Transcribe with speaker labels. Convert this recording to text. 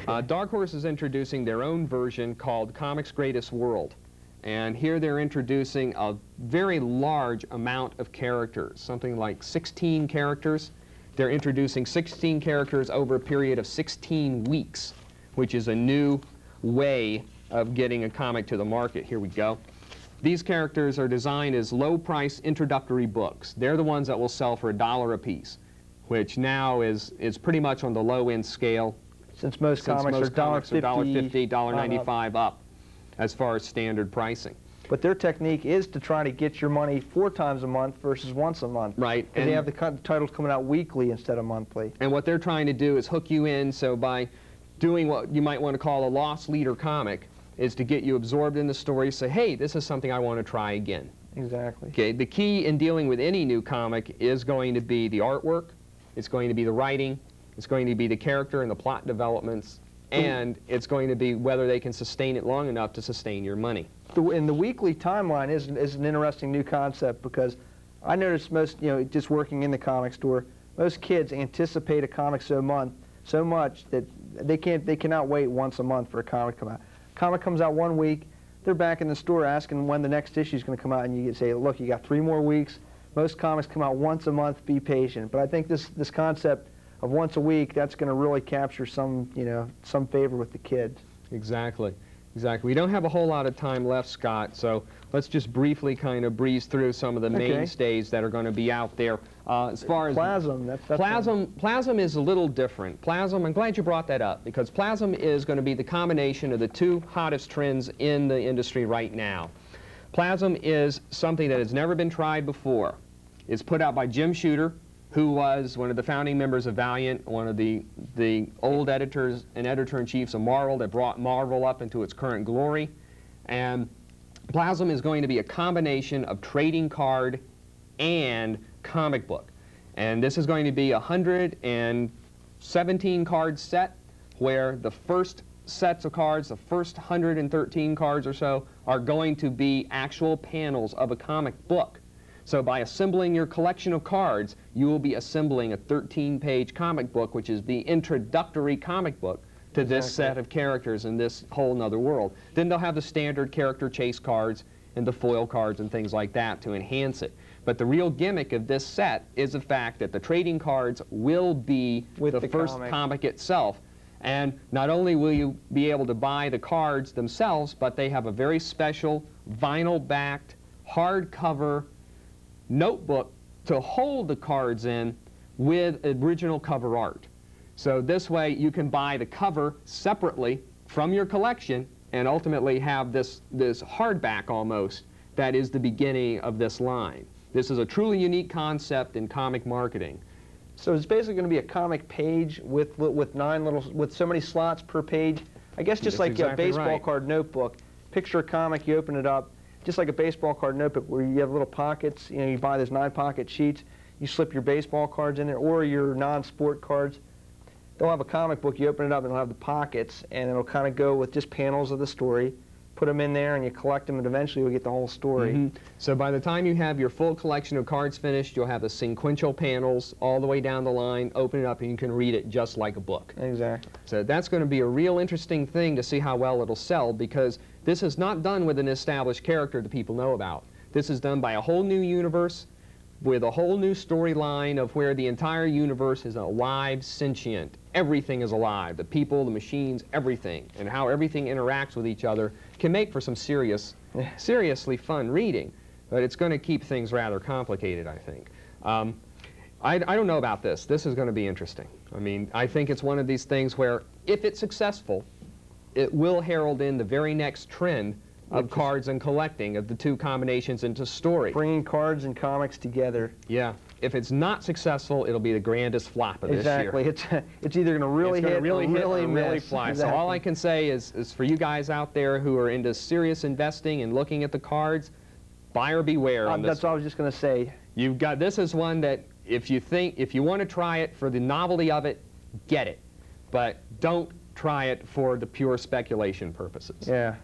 Speaker 1: Dark Horse is introducing their own version called Comics Greatest World. And here they're introducing a very large amount of characters, something like 16 characters. They're introducing 16 characters over a period of 16 weeks, which is a new way of getting a comic to the market. Here we go. These characters are designed as low-price introductory books. They're the ones that will sell for $1 a piece, which now is pretty much on the low-end scale.
Speaker 2: Since most comics are
Speaker 1: $1.50, $1.95 up as far as standard pricing.
Speaker 2: But their technique is to try to get your money 4 times a month versus once a month.
Speaker 1: Right.
Speaker 2: And they have the titles coming out weekly instead of monthly.
Speaker 1: And what they're trying to do is hook you in, so by doing what you might want to call a loss leader comic, is to get you absorbed in the story, say, hey, this is something I want to try again.
Speaker 2: Exactly.
Speaker 1: Okay. The key in dealing with any new comic is going to be the artwork, it's going to be the writing, it's going to be the character and the plot developments, and it's going to be whether they can sustain it long enough to sustain your money.
Speaker 2: And the weekly timeline is an interesting new concept, because I noticed most, just working in the comic store, most kids anticipate a comic so much that they cannot wait once a month for a comic to come out. Comic comes out one week, they're back in the store asking when the next issue is going to come out, and you say, look, you got 3 more weeks. Most comics come out once a month. Be patient. But I think this concept of once a week, that's going to really capture some favor with the kids.
Speaker 1: Exactly. Exactly. We don't have a whole lot of time left, Scott, so let's just briefly kind of breeze through some of the mainstays that are going to be out there. As far as
Speaker 2: Plasm,
Speaker 1: Plasm is a little different. Plasm, I'm glad you brought that up, because Plasm is going to be the combination of the 2 hottest trends in the industry right now. Plasm is something that has never been tried before. It's put out by Jim Shooter, who was one of the founding members of Valiant, one of the old editors and editor-in-chiefs of Marvel that brought Marvel up into its current glory. And Plasm is going to be a combination of trading card and comic book. And this is going to be a 117 card set, where the first sets of cards, the first 113 cards or so, are going to be actual panels of a comic book. So by assembling your collection of cards, you will be assembling a 13-page comic book, which is the introductory comic book to this set of characters in this whole nother world. Then they'll have the standard character chase cards and the foil cards and things like that to enhance it. But the real gimmick of this set is the fact that the trading cards will be with the first comic itself. And not only will you be able to buy the cards themselves, but they have a very special vinyl-backed, hardcover notebook to hold the cards in with original cover art. So this way you can buy the cover separately from your collection and ultimately have this hardback almost that is the beginning of this line. This is a truly unique concept in comic marketing.
Speaker 2: So it's basically going to be a comic page with so many slots per page. I guess just like a baseball card notebook. Picture a comic, you open it up, just like a baseball card notebook where you have little pockets. You buy those 9-pocket sheets, you slip your baseball cards in there or your non-sport cards. They'll have a comic book, you open it up and it'll have the pockets, and it'll kind of go with just panels of the story. Put them in there and you collect them, and eventually you'll get the whole story.
Speaker 1: So by the time you have your full collection of cards finished, you'll have the sequential panels all the way down the line, open it up, and you can read it just like a book.
Speaker 2: Exactly.
Speaker 1: So that's going to be a real interesting thing to see how well it'll sell, because this is not done with an established character that people know about. This is done by a whole new universe with a whole new storyline of where the entire universe is alive, sentient. Everything is alive. The people, the machines, everything. And how everything interacts with each other can make for some seriously fun reading. But it's going to keep things rather complicated, I think. I don't know about this. This is going to be interesting. I mean, I think it's one of these things where, if it's successful, it will herald in the very next trend of cards and collecting, of the 2 combinations into story.
Speaker 2: Bringing cards and comics together.
Speaker 1: Yeah. If it's not successful, it'll be the grandest flop of this year.
Speaker 2: Exactly. It's either going to really hit or really
Speaker 1: fly.
Speaker 2: Exactly.
Speaker 1: So all I can say is for you guys out there who are into serious investing and looking at the cards, buyer beware on this.
Speaker 2: That's what I was just going to say.
Speaker 1: You've got, this is one that if you want to try it for the novelty of it, get it. But don't try it for the pure speculation purposes.
Speaker 2: Yeah.